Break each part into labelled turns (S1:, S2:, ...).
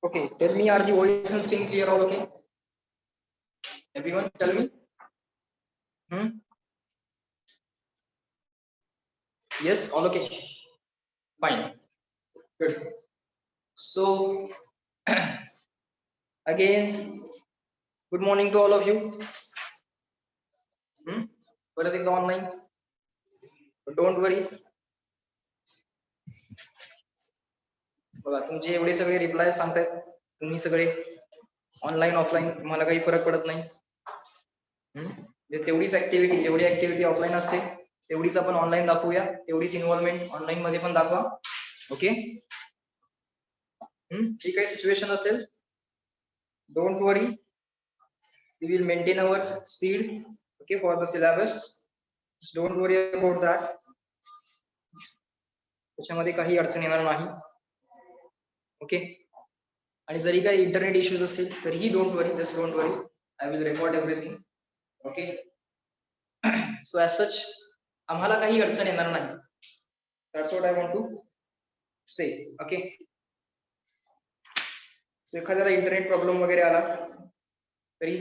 S1: Okay, tell me, are the voice and screen clear? All okay? Everyone, tell me. Yes, all okay. Fine. Good. So, again, good morning to all of you. What are the online? But don't worry. बघा तुमचे एवढे सगळे reply सांगतात तुम्ही सगळे online offline तुम्हाला काही फरक पडत नाही. तेवढीच ऍक्टिव्हिटी जेवढी ऍक्टिव्हिटी ऑफलाईन असते तेवढीच आपण ऑनलाईन दाखवूया, तेवढीच इन्व्हॉल्वमेंट ऑनलाईन मध्ये पण दाखवा. ओके, जी काही सिच्युएशन असेल, don't worry, we will maintain our speed. Okay, for the syllabus, don't worry about that. त्याच्यामध्ये काही अडचण येणार नाही. ओके, आणि जरी काही इंटरनेट इश्यूज असतील तरीही don't worry, just don't worry, I will record everything. Okay, so as such आम्हाला काही अडचण येणार नाही. That's what I want to say. Okay, so एखाद्याला इंटरनेट प्रॉब्लेम वगैरे आला तरी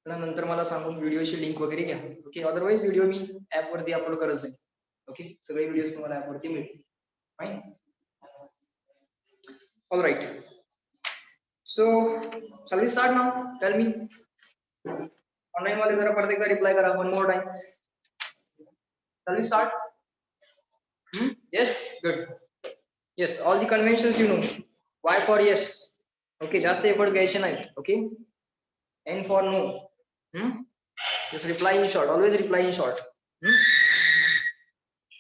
S1: नंतर मला सांगून व्हिडिओची लिंक वगैरे घ्या. ओके, अदरवाईज व्हिडिओ मी ऍप वरती अपलोड करत जाईल. ओके, सगळे व्हिडिओ तुम्हाला ऍप वरती मिळतील. Fine, all right. So shall we start now? Tell me, online मध्ये जरा परत एकदा रिप्लाय करा, one more time. Shall we start? Yes, good. Yes, all the conventions you know. Y for yes. Okay, जास्त efforts घ्यायचे नाहीत. Okay, N for no. Just reply in short. Always reply in short.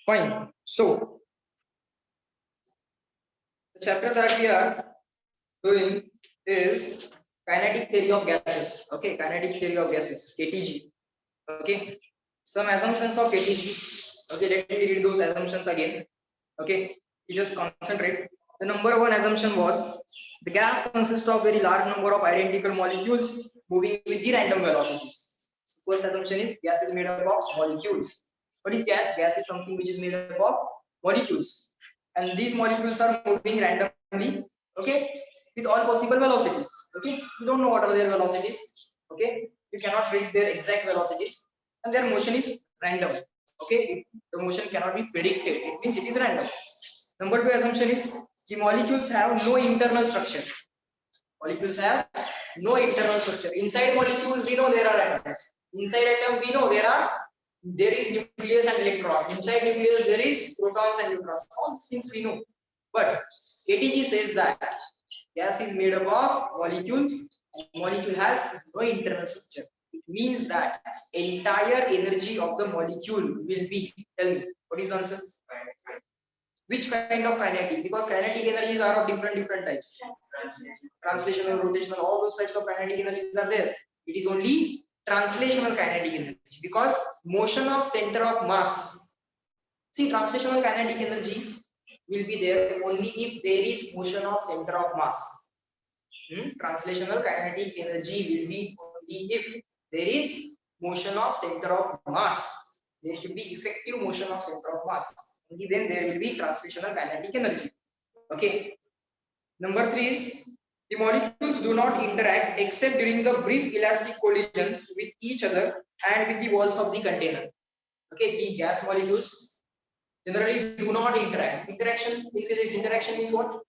S1: Fine. So, the chapter that we are doing is kinetic theory of gases. Okay, kinetic theory of gases, KTG. Okay, some assumptions of KTG. Okay, let me read those assumptions again. Okay, you just concentrate. The number one assumption was the gas consists of very large number of identical molecules moving with the random velocities. First assumption is gas is made up of molecules. What is gas? Gas is something which is made up of molecules, and these molecules are moving randomly. Okay, with all possible velocities. Okay, you don't know what are their velocities. Okay, you cannot predict their exact velocities, and their motion is random. Okay, the motion cannot be predicted. It means it is random. Number two assumption is the molecules have no internal structure. Molecules have no internal structure. Inside molecules we know there are atoms. Inside atom we know there is nucleus and electron. Inside nucleus there is protons and neutrons. All these things we know. But KTG says that gas is made up of molecules and molecule has no internal structure. It means that entire energy of the molecule will be, tell me, what is the answer? Which kind of kinetic? Because kinetic energies are of different types. Translational, rotational, all those types of kinetic energies are there. It is only translational kinetic energy, because motion of center of mass. See, translational kinetic energy will be there only if there is motion of center of mass. Translational kinetic energy will be only if there is motion of center of mass. There should be effective motion of center of mass. Only then there will be translational kinetic energy. Okay. Number three is the molecules do not interact except during the brief elastic collisions with each other and with the walls of the container. Okay, the gas molecules generally do not interact. Interaction in physics, interaction is what?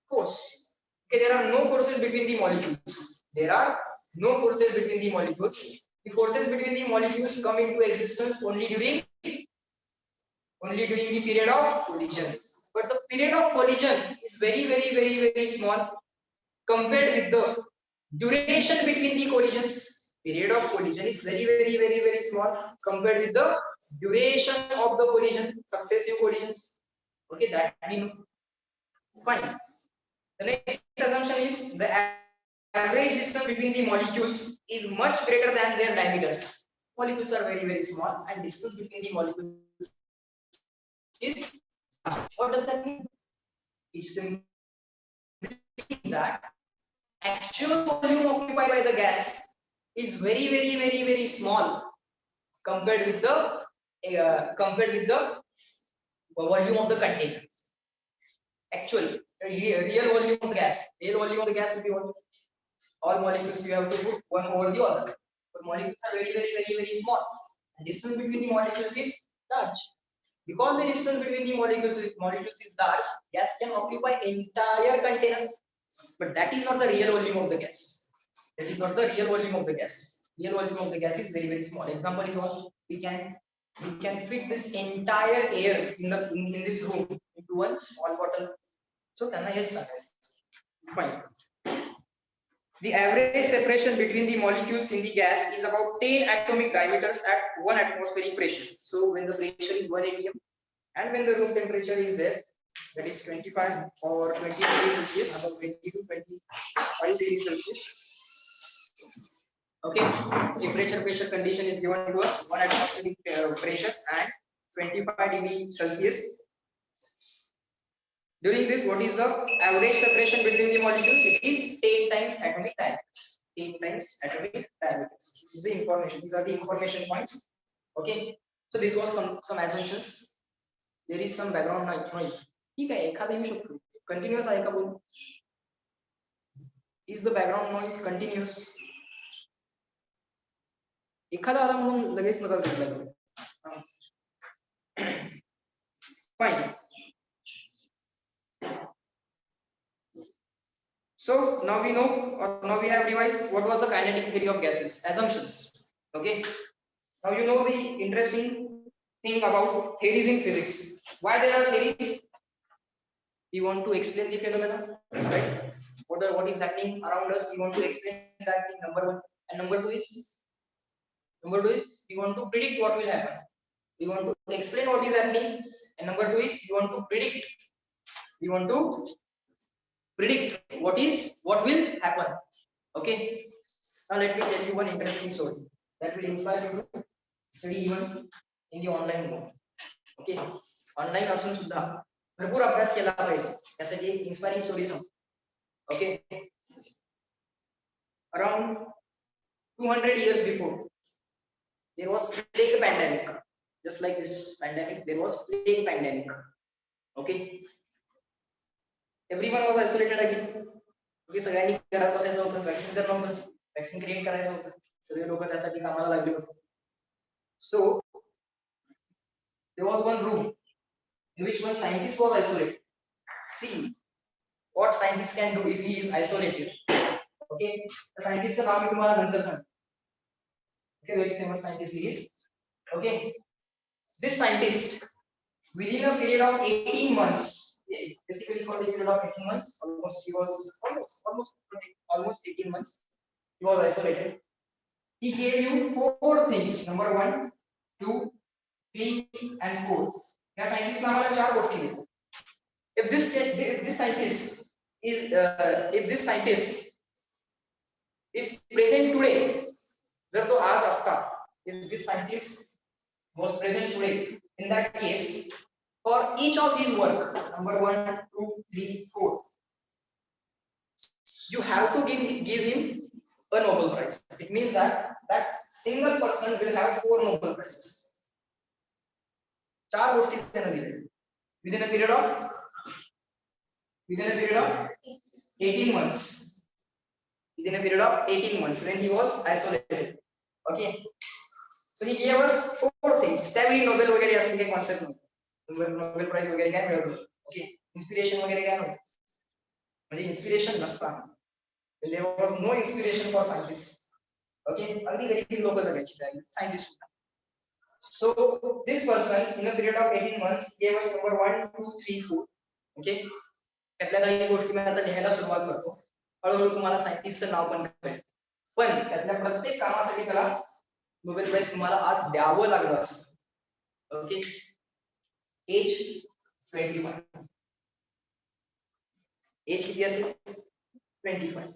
S1: Force. Okay, there are no forces between the molecules. There are no forces between the molecules. The forces between the molecules come into existence only during the period of collision. But the period of collision is very small compared with the duration between the collisions. Period of collision is very small compared with the duration of the collision, successive collisions. Okay, that we know. Fine. The next assumption is the average distance between the molecules is much greater than their diameters. Molecules are very small and distance between the molecules is, what does that mean? It simply means that actual volume occupied by the gas is very small compared with the volume of the container. Actually, real volume of the gas. Real volume of the gas will be what? All molecules you have to put one over the other. But molecules are very small. And distance between the molecules is large. Because the distance between the molecules is large, gas can occupy entire containers. But that is not the real volume of the gas. That is not the real volume of the gas. Real volume of the gas is very small. Example is what we can fit this entire air in this room into one small bottle. So can I yes, fine. The average separation between the molecules in the gas is about 10 atomic diameters at 1 atmospheric pressure. So when the pressure is 1 atm and when the room temperature is there, that is 25 or 20 degrees Celsius, about 20 to 25 degrees Celsius. Okay, pressure condition is given to us 1 atmospheric pressure and 25 degrees Celsius. During this, what is the average separation between the molecules? It is 10 times atomic diameters. 10 times atomic diameters. This is the information. These are the information points. Okay. So this was some assumptions. There is some background noise. ठीक है, एखादा येऊ शकतो. Continuous आहे का बोल? Is the background noise continuous? एखादा आला म्हणून लगेच नका रिप्लाय करू. Fine. So now we know, or now we have revised what was the kinetic theory of gases, assumptions. Okay. Now you know the interesting thing about theories in physics. Why there are theories? We want to explain the phenomena, right? What is happening around us? We want to explain that thing. Number one, and number two is we want to predict what will happen. We want to explain what is happening, and number two is we want to predict. We want to predict what will happen. Okay. Now let me tell you one interesting story that will inspire you to study even in the online mode. Okay. Online असून सुद्धा भरपूर अभ्यास केला पाहिजे. त्यासाठी एक inspiring story सांगतो. Okay. Around 200 years before, there was plague pandemic. Just like this pandemic, there was plague pandemic. Okay. Everyone was isolated again. Okay, सगळ्यांनी घरात बसायचं होतं, वॅक्सिन करणं होतं, वॅक्सिन क्रिएट करायचं होतं. सगळे लोक त्यासाठी कामाला लागले होते. So there was one room in which one scientist was isolated. See what scientist can do if he is isolated. Okay, the scientist का नाम मैं तुम्हारा नंतर सांग. Okay, very famous scientist he is. Okay, this scientist within a period of 18 months, basically for the period of 18 months, almost 18 months, he was isolated. He gave you 4 things. Number 1, 2, 3, and 4. या scientist ने हमारा 4 गोष्टी दी. If this scientist is present today, जर तो आज असता, if this scientist was present today, in that case, for each of these work, number 1, 2, 3, 4, you have to give him a Nobel Prize. It means that single person will have 4 Nobel Prizes. 4 गोष्टी त्यांना दिल्या within a period of 18 months. Within a period of 18 months when he was isolated. Okay. So he gave us 4 things. त्यावेळी Nobel वगैरे असं काही concept नव्हतं. Nobel prize वगैरे काय मिळत नव्हतं. ओके. इन्स्पिरेशन वगैरे काय नव्हतं. म्हणजे इन्स्पिरेशन नसता. There was no inspiration for scientists. Okay. अगदी गरीब लोक जगायची त्यावेळी scientist. So this person in a period of 18 months gave us number 1, 2, 3, 4. Okay. त्यातल्या काही गोष्टी मी आता लिहायला सुरुवात करतो. हळूहळू तुम्हाला सायंटिस्टचं नाव पण कळेल. पण त्यातल्या प्रत्येक कामासाठी त्याला नोबेल प्राइज तुम्हाला आज द्यावं लागलं असतं. ओके. एज 21. एज किती असेल? 25.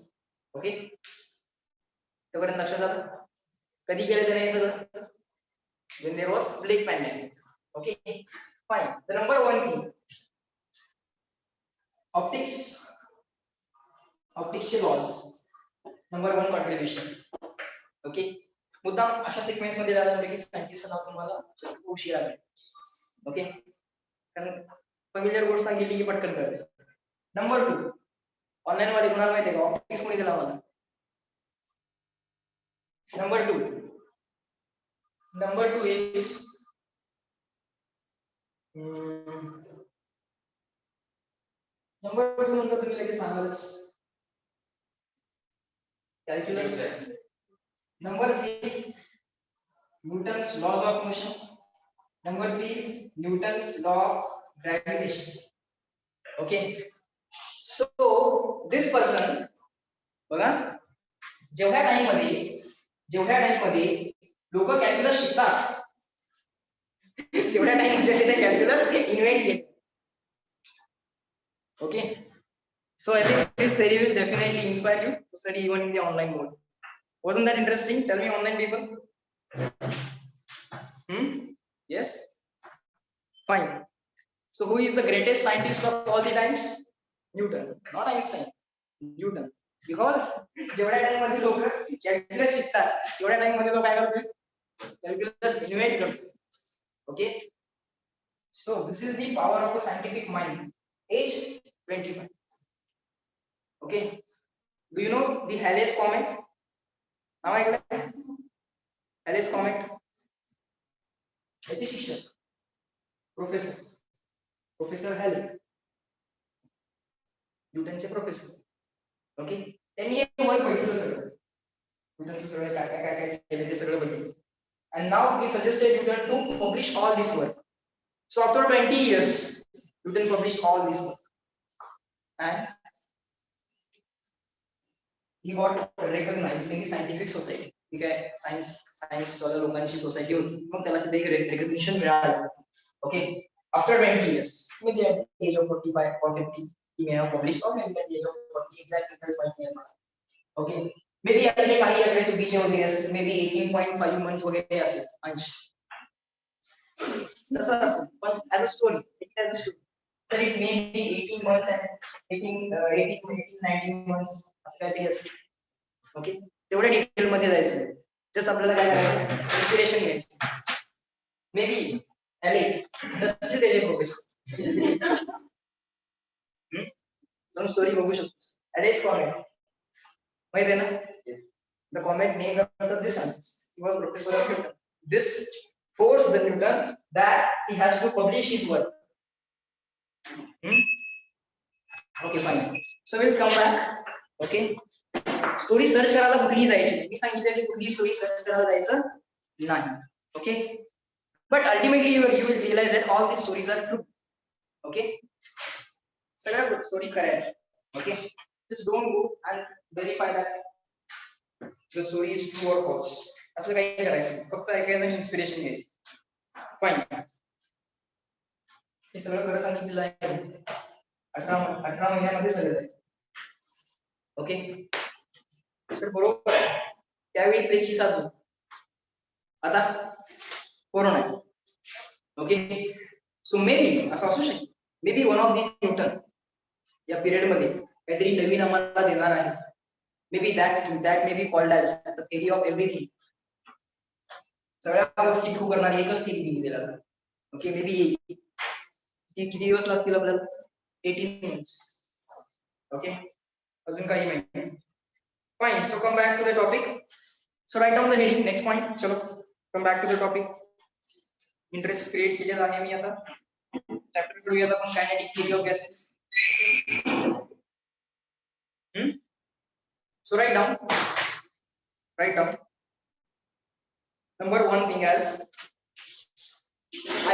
S1: ओके. तोपर्यंत लक्षात आलं? कधी केलं त्याने हे सगळं? When there was plague pandemic. Okay, fine. The number 1 thing, optics laws. Number 1 contribution. Okay. मुद्दाम अशा सिक्वेन्स मध्ये जायला लागले की सायंटिस्ट नाव तुम्हाला उशीर आले. ओके. कारण फॅमिलियर गोष्ट सांगितली की पटकन कळते. नंबर 2 ऑनलाईन वाले कोणाला माहिती आहे का ऑफिस कोणी दिला मला नंबर 2 इज नंबर 2 नंतर तुम्ही लगेच सांगालच calculus number 3 Newton's laws of motion. Number 3 is Newton's law of gravitation. Okay. So this person बघा जेवढ्या टाइम मध्ये लोक कॅल्क्युलस शिकतात तेवढ्या टाइम मध्ये ते कॅल्क्युलस इन्व्हेंट केले. Okay. So I think this theory will definitely inspire you to study even in the online mode. Wasn't that interesting? Tell me online people. Yes. Fine. So who is the greatest scientist of all the times? Newton, not Einstein. Newton. Because जेवढ्या time मध्ये लोक calculus शिकतात तेवढ्या time मध्ये तो काय करतोय calculus invent करतो. Okay. So this is the power of a scientific mind. Age 25. Okay. Do you know the Halley's comet? नाव ऐकलंय Halley's comet? याचे शिक्षक प्रोफेसर हॅले न्यूटनचे प्रोफेसर. ओके. त्यांनी हे वर्क बघितलं सगळं न्यूटनचं सगळं काय केलं ते सगळं बघितलं. And now he suggested Newton to publish all this work. So after 20 years, Newton published all this work, and he got recognized in the scientific society. ठीक आहे सायन्स वाल्या लोकांची सोसायटी होती मग त्याला तिथे एक रेकग्निशन मिळालं. Okay. After 20 years, maybe at the age of 45 or 50, he may have published, or maybe at the age of 40, exactly that's why he has. Okay. Maybe at the काही अकराचे बीच वगैरे असेल, maybe 18.5 months वगैरे असेल अंश. तसं असेल, पण as a story, it as a story. So it may be 18 months and 19 months असं काहीतरी असेल. ओके. तेवढ्या डिटेल मध्ये जायचं जस्ट आपल्याला काय करायचं इन्स्पिरेशन घ्यायचं. मे बी अरे नसतील त्याचे प्रोफेसर दोन स्टोरी बघू शकतो. अरेस कॉमेट माहिती आहे ना the comet name after this science he was professor of Newton. This forced the Newton that he has to publish his work. Okay, fine. So we'll come back. Okay. Story search करायला कुठलीही जायची मी सांगितलेली कुठली story search करायला जायचं नाही. Okay. But ultimately you will realise that all the stories are true. Okay. सगळ्या story करायच्या. Okay. Just don't go and verify that the story is true or false. असं काही करायचं फक्त ऐकायचं आणि इन्स्पिरेशन घ्यायचं. फाईन. हे सगळं खरं सांगितलेलं आहे 18 महिन्यामध्ये सगळं जायचं. ओके. सर बरोबर त्यावेळी प्लेची साधू आता कोरोना आहे. ओके. सो मे बी असं असू शकते may be one of the Newton या पिरियड मध्ये काहीतरी नवीन आम्हाला देणार आहे. May be that may be called as the theory of everything. सगळ्या गोष्टी प्रूव्ह करणारी एकच थिअरी दिली त्याला. ओके. मे बी किती दिवस लागतील आपल्याला 18 months. ओके. अजून काही माहिती. Fine. So come back to the topic. So write down the heading. Next point. चलो come back to the topic. Interest create केलेला आहे मी आता. Chapter करूया आपण kinetic theory of gases. So write down. Number 1 thing as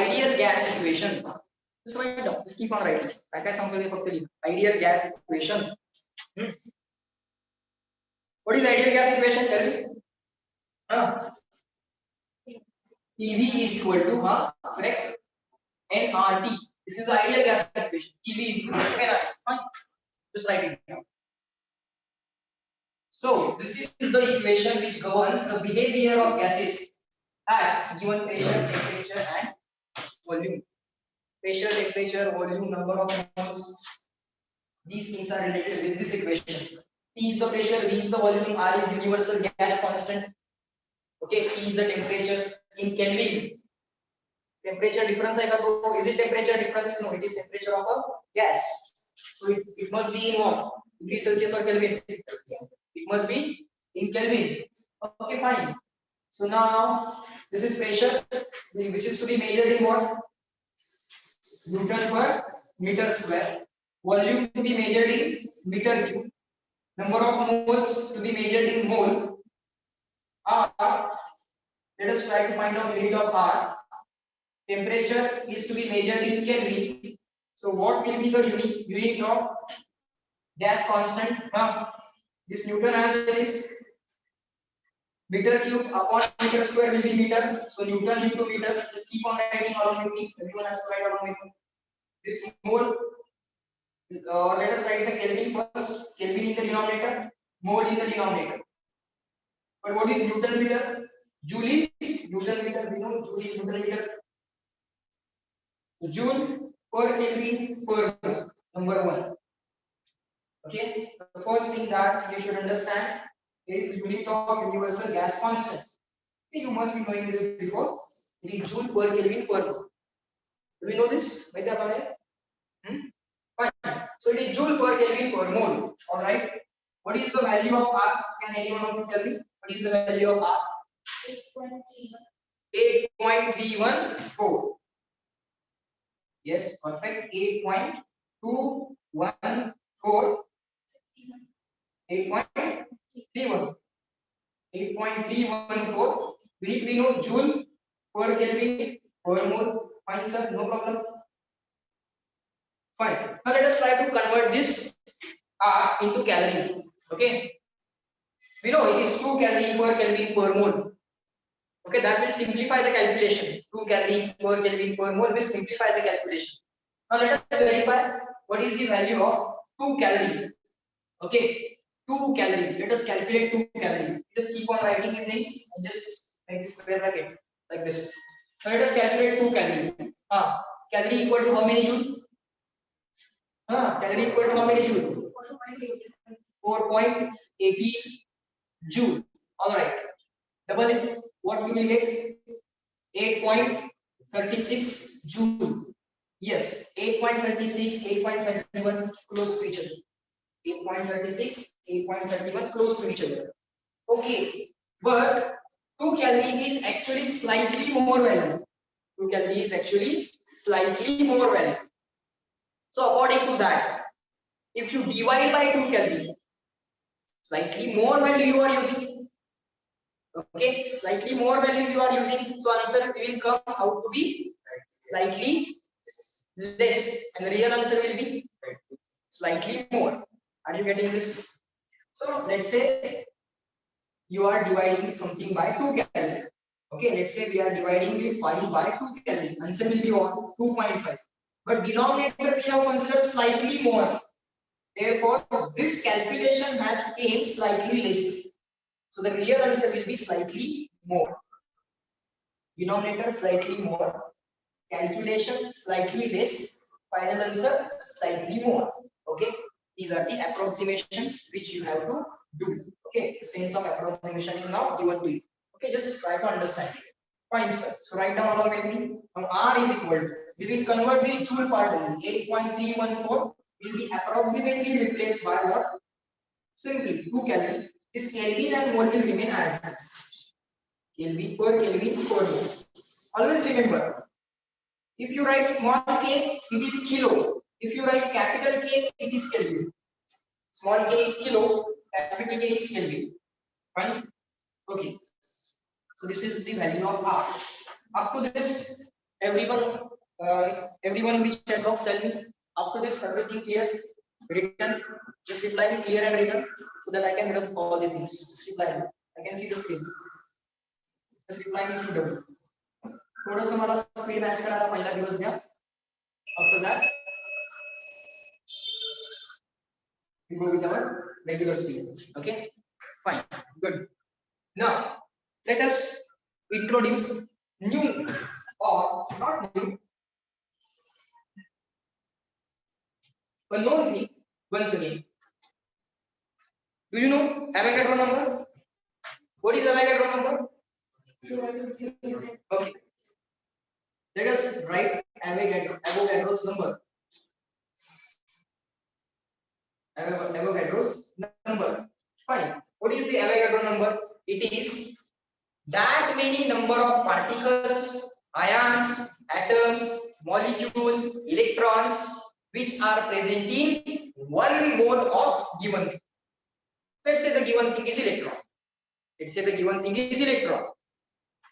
S1: ideal gas equation. Just write down. Just keep on writing. काय सांगतो ते फक्त लिह. Ideal gas equation. What is ideal gas equation? Tell me. PV is equal to correct nRT. This is the ideal gas equation. PV is equal to nRT. Fine. Just write it down. So this is the equation which governs the behavior of gases at given pressure, temperature, and volume. Pressure, temperature, volume, number of moles. These things are related with this equation. P is the pressure, V is the volume, R is universal gas constant. Okay, T is the temperature in Kelvin. Temperature difference है का तो is it temperature difference? No, it is temperature of a gas. So it must be in what? Degree Celsius or Kelvin? It must be in Kelvin. Okay, fine. So now this is pressure, which is to be measured in what? Newton per meter square. Volume to be measured in meter cube. Number of moles to be measured in mole. R. Let us try to find out unit of R. Temperature is to be measured in Kelvin. So what will be the unit of gas constant? This Newton as it is meter cube upon meter square will be meter. So Newton into meter. Just keep on writing along with me. Everyone has to write along with me. This mole. Let us write the Kelvin first. Kelvin in the denominator. Mole in the denominator. But what is Newton meter? Joule is Newton meter. We know Joule is Newton meter. So Joule per Kelvin per mole. Number one. Okay. The first thing that you should understand is unit of universal gas constant. Okay, you must be knowing this before. It is Joule per Kelvin per mole. Do we know this? Fine. So it is Joule per Kelvin per mole. All right. What is the value of R? Can anyone of you tell me? What is the value of R? 8.314. Yes, perfect. 8.214. 8.31. 8.314. We know Joule per Kelvin per mole. Fine, sir. No problem. Fine. Now let us try to convert this R into calorie. Okay. We know it is 2 calorie per Kelvin per mole. Okay, that will simplify the calculation. 2 calorie per Kelvin per mole will simplify the calculation. Now let us verify what is the value of 2 calorie. Okay, 2 calorie. Let us calculate 2 calorie. Just keep on writing in things and just make this square bracket like this. Now let us calculate 2 calorie. Calorie equal to how many joule? Calorie equal to how many joule? 4.80 joule. All right. Double it. What we will get? 8.36 joule. Yes, 8.36, 8.31 close to each other. 8.36, 8.31 close to each other. Okay, but 2 calorie is actually slightly more value. 2 calorie is actually slightly more value. So according to that, if you divide by 2 calorie, slightly more value you are using. Okay, slightly more value you are using. So answer will come out to be slightly less, and the real answer will be slightly more. Are you getting this? So let's say you are dividing something by 2 calorie. Okay, let's say we are dividing the 5 by 2 calorie. Answer will be what? 2.5. But denominator we have considered slightly more. Therefore, this calculation has came slightly less. So the real answer will be slightly more. Denominator slightly more. Calculation slightly less. Final answer slightly more. Okay. These are the approximations which you have to do. Okay. The sense of approximation is now given to you. Okay. Just try to understand it. Fine, sir. So write down along with me. Now R is equal to, we will convert the joule part only. 8.314 will be approximately replaced by what? Simply 2 calorie. This Kelvin and mole will remain as is. Kelvin per mole. Always remember, if you write small k, it is kilo. If you write capital K, it is Kelvin. Small k is kilo, capital K is Kelvin. Fine? Okay. So this is the value of R. Up to this, everyone in the chat box tell me. Up to this, everything clear? Written? Just reply me clear and written so that I can read all the things. Just reply me. I can see the screen. Just reply me CW. थोड़ा सा हमारा speed match करा था पहला दिवस गया. After that, we go with our regular speed. Okay, fine, good. Now let us introduce new or not new, a known thing once again. Do you know Avogadro number? What is Avogadro number? Okay, let us write Avogadro's number. Avogadro's number. Fine. What is the Avogadro number? It is that many number of particles, ions, atoms, molecules, electrons which are present in one mole of given thing. Let's say the given thing is electron. Let's say the given thing is electron.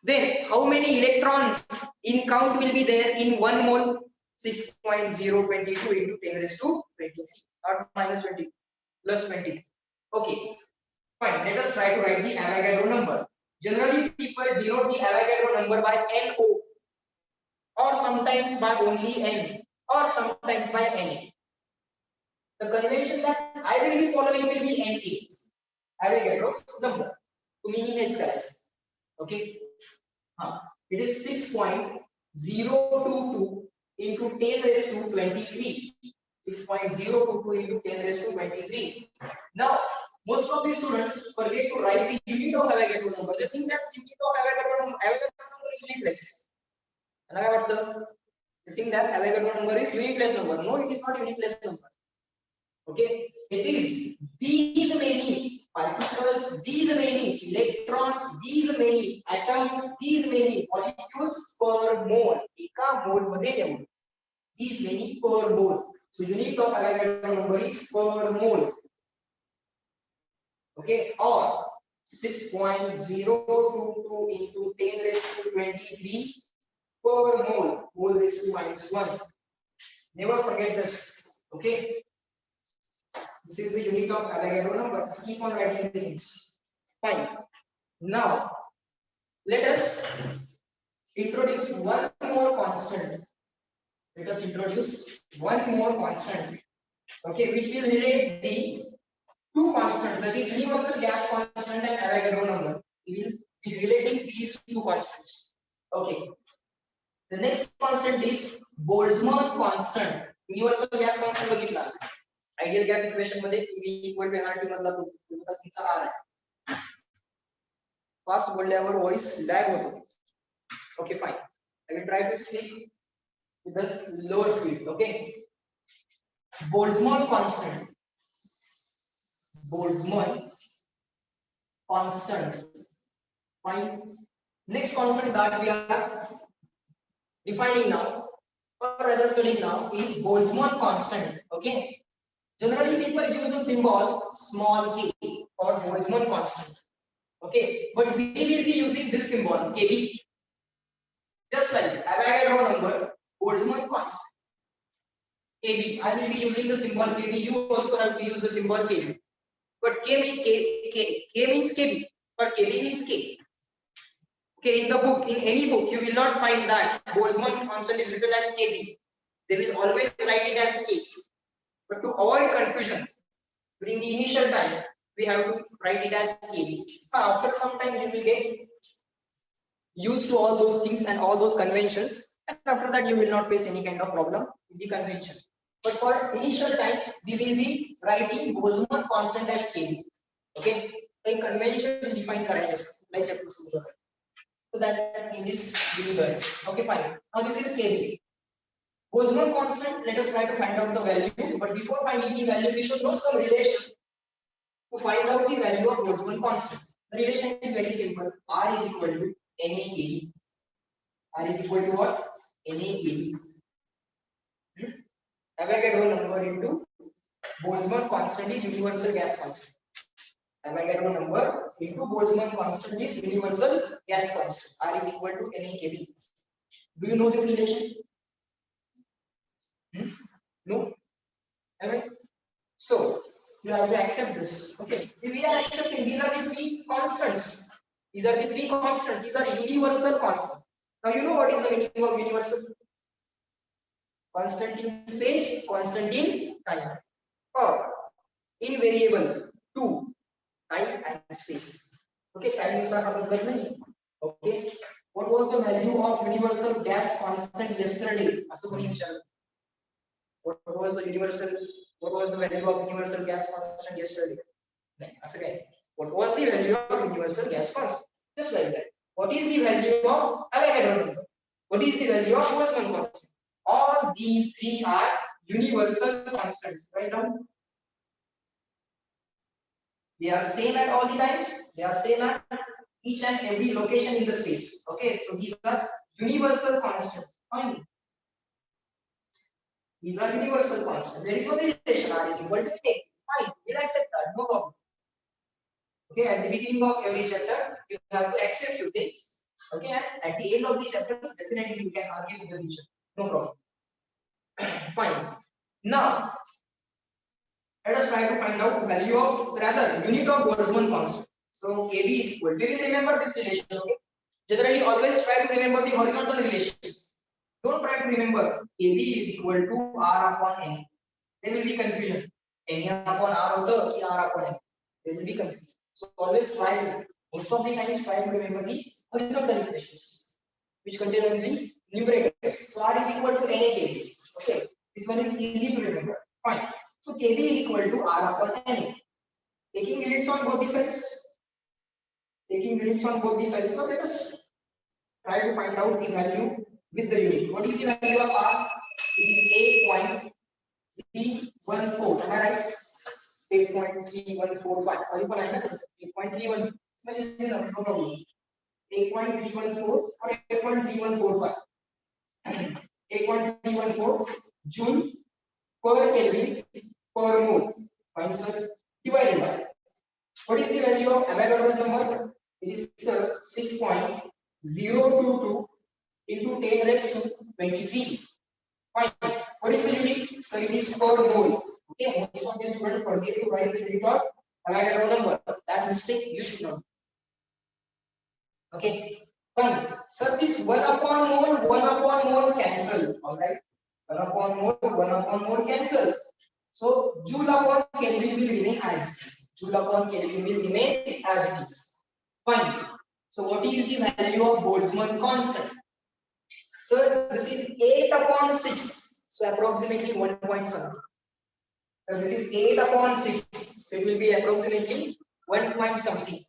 S1: Then how many electrons in count will be there in one mole? 6.022 into 10 raised to 23 or minus 20 plus 23. Okay, fine. Let us try to write the Avogadro number. Generally, people denote the Avogadro number by NO or sometimes by only N or sometimes by NA. The convention that I will be following will be NA, Avogadro's number. To meaning it's correct. Okay. It is 6.022 into 10 raised to 23. 6.022 into 10 raised to 23. Now, most of the students forget to write the unit of Avogadro number. They think that unit of Avogadro number is unitless. They think that Avogadro number is unitless number. No, it is not unitless number. Okay, it is these many particles, these many electrons, these many atoms, these many molecules per mole. Eka mole मध्ये ठेवून. These many per mole. So unit of Avogadro number is per mole. Okay, or 6.022 into 10 raised to 23 per mole. Mole raised to -1. Never forget this. Okay. This is the unit of Avogadro number. Just keep on writing the things. Fine. Now, let us introduce one more constant. Let us introduce one more constant. Okay, which will relate the two constants, that is universal gas constant and Avogadro number. We will be relating these two constants. Okay. The next constant is Boltzmann constant. Universal gas constant बघितला. Ideal gas equation मध्ये PV equal to nRT मधला तुमचा R आहे. Fast बोलल्यावर voice lag होतो. Okay, fine. I will try to speak with the lower speed. Okay. Boltzmann constant. Boltzmann constant. Fine. Next constant that we are defining now or rather studying now is Boltzmann constant. Okay. Generally, people use the symbol small k for Boltzmann constant. Okay, but we will be using this symbol Kb. Just like Avogadro number, Boltzmann constant. Kb. I will be using the symbol Kb. You also have to use the symbol Kb. But K means Kb, but Kb means K. Okay, in the book, in any book, you will not find that Boltzmann constant is written as Kb. They will always write it as K. But to avoid confusion, during the initial time, we have to write it as Kb. After some time, you will get used to all those things and all those conventions. And after that, you will not face any kind of problem with the convention. But for initial time, we will be writing Boltzmann constant as Kb. Okay, like conventions define correctness. So that is given. Okay, fine. Now this is Kb. Boltzmann constant, let us try to find out the value, but before finding the value, we should know some relation to find out the value of Boltzmann constant. The relation is very simple. R is equal to NaKb. R is equal to what? NaKb. Avogadro number into Boltzmann constant is universal gas constant. Avogadro number into Boltzmann constant is universal gas constant. R is equal to NaKb. Do you know this relation? No. Alright. So you have to accept this. Okay. If we are accepting, these are the three constants. These are the three constants. These are universal constants. Now you know what is the meaning of universal? Constant in space, constant in time, or invariable to time and space. Okay. Time नुसार का मतलब नहीं. Okay. What was the value of universal gas constant yesterday? असं कोणी विचारलं. What was the value of universal gas constant yesterday? What was the value of universal gas constant? Just like that. What is the value of Avogadro number? What is the value of Boltzmann constant? All these three are universal constants. Write down. They are same at all the times. They are same at each and every location in the space. Okay, so these are universal constants. Fine. These are universal constants. There is no relation. R is equal to A. Fine. We'll accept that. No problem. Okay, at the beginning of every chapter, you have to accept few things. Okay, and at the end of the chapter, definitely you can argue with the region. No problem. Fine. Now, let us try to find out value of rather unit of Boltzmann constant. So AB is equal. We will remember this relation. Okay. Generally, always try to remember the horizontal relations. Don't try to remember AB is equal to R upon N. There will be confusion. N upon R or the R upon N. There will be confusion. So always try. Most of the times try to remember the horizontal equations, which contain only numerators. So R is equal to NA. Okay. This one is easy to remember. Fine. So KB is equal to R upon N. Taking limits on both the sides. Taking limits on both the sides. Now let us try to find out the value with the unit. What is the value of R? It is 8.314. Am I right? 8.3145. Are you fine? 8.31. No problem. 8.314 or 8.3145. 8.314 Joule per Kelvin per mole. Fine, sir. Divided by. What is the value of Avogadro's number? It is 6.022 into 10 raised to 23. Fine. What is the unit? So it is per mole. Okay. Most of the students forget to write the unit of Avogadro number. That mistake you should not. Okay. Fine. So this 1 upon mole cancel. Alright. 1 upon mole cancel. So Joule upon Kelvin will remain as it is. Joule upon Kelvin will remain as it is. Fine. So what is the value of Boltzmann constant? So this is 8 upon 6. So approximately 1 point something. So this is 8 upon 6. So it will be approximately 1 point something.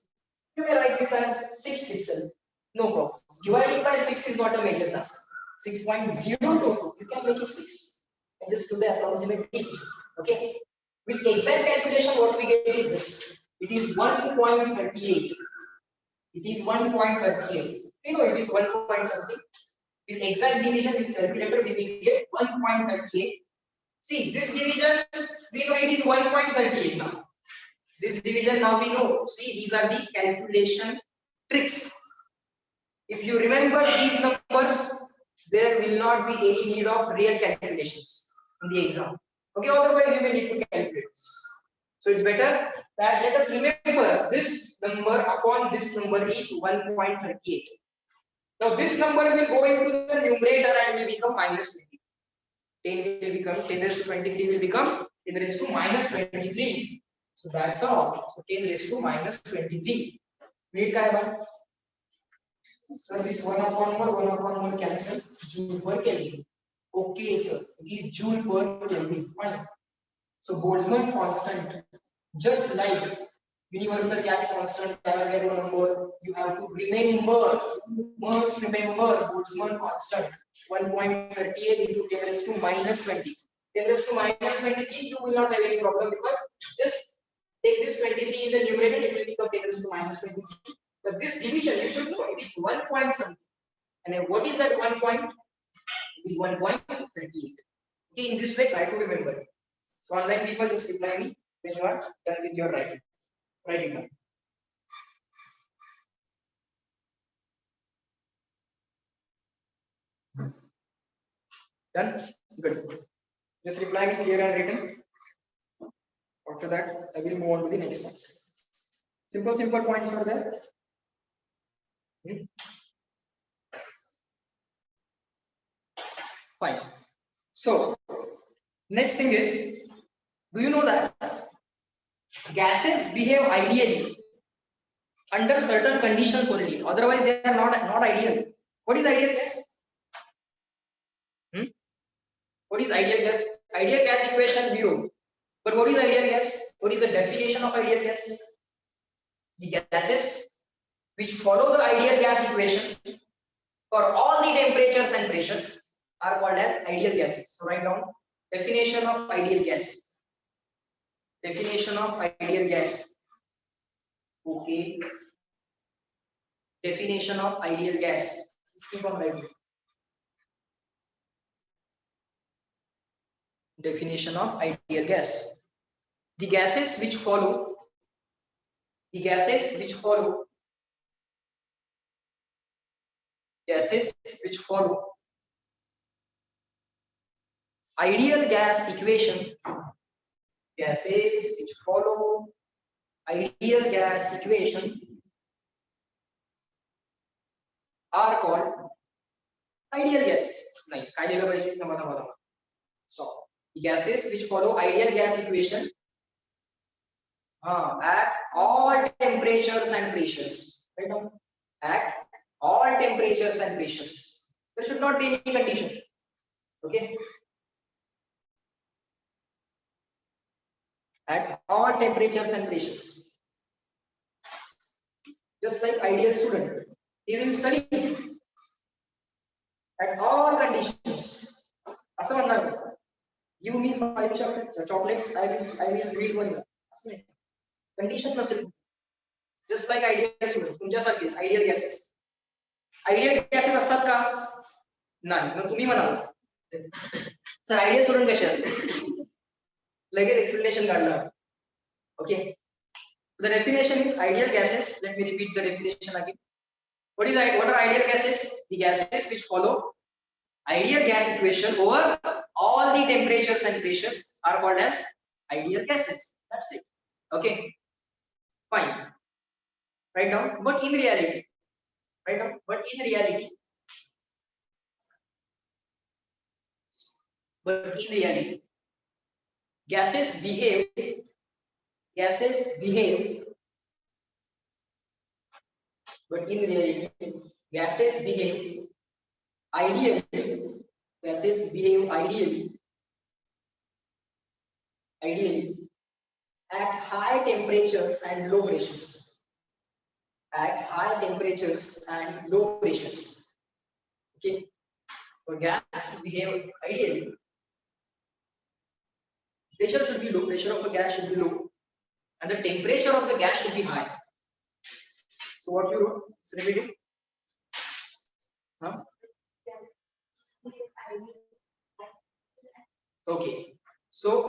S1: You may write this as 6 itself. No problem. Dividing by 6 is not a major task. 6.022. You can make it 6. And just do the approximate division. Okay. With exact calculation, what we get is this. It is 1.38. It is 1.38. We know it is 1 point something. With exact division with calculator, we will get 1.38. See, this division, we know it is 1.38 now. This division now we know. See, these are the calculation tricks. If you remember these numbers, there will not be any need of real calculations in the exam. Okay, otherwise you may need to calculate. So it's better that let us remember this number upon this number is 1.38. Now this number will go into the numerator and will become minus 20. 10 will become 10 raised to 23 will become 10 raised to minus 23. So that's all. So 10 raised to minus 23. Read Kaiwan. So this 1 upon mole cancel. Joule per Kelvin. Okay, sir. It is Joule per Kelvin. Fine. So Boltzmann constant, just like universal gas constant, Avogadro number, you have to must remember Boltzmann constant 1.38 into 10 raised to minus 20. 10 raised to minus 23, you will not have any problem because just take this 23 in the numerator, it will become 10 raised to minus 23. But this division, you should know it is 1 point something. And what is that 1 point? It is 1.38. Okay, in this way, try to remember it. So online people just reply me when you are done with your writing. Write it down. Done? Good. Just reply me clear and written. After that, I will move on to the next one. Simple points are there. Fine. So, next thing is, do you know that gases behave ideally under certain conditions only? Otherwise, they are not ideal. What is ideal gas? What is ideal gas? Ideal gas equation 0. But what is ideal gas? What is the definition of ideal gas? The gases which follow the ideal gas equation for all the temperatures and pressures are called as ideal gases. So write down definition of ideal gas. Definition of ideal gas. Okay. Definition of ideal gas. Let's keep on writing. Definition of ideal gas. The gases which follow. The gases which follow. Gases which follow. Ideal gas equation. Gases which follow ideal gas equation are called ideal gases. नहीं काय लिहिलं पाहिजे थांबा. Stop. The gases which follow ideal gas equation at all temperatures and pressures. Right now, at all temperatures and pressures. There should not be any condition. Okay. At all temperatures and pressures. Just like ideal student, he will study at all conditions. असं म्हणणार give me 5 chocolates, I will read one year. Condition नसेल. Just like ideal students, तुमच्यासारखेच ideal gases. Ideal gases असतात का? नाही. मग तुम्ही म्हणाल sir ideal student कसे असते? लगेच explanation काढलं. Okay. The definition is ideal gases. Let me repeat the definition again. What are ideal gases? The gases which follow ideal gas equation over all the temperatures and pressures are called as ideal gases. That's it. Okay. Fine. Write down. But in reality, gases behave. But in reality, gases behave ideally. Gases behave ideally at high temperatures and low pressures. At high temperatures and low pressures. Okay. For gas to behave ideally, pressure should be low. Pressure of the gas should be low, and the temperature of the gas should be high. So what you wrote? Let's repeat it. Huh? Okay. So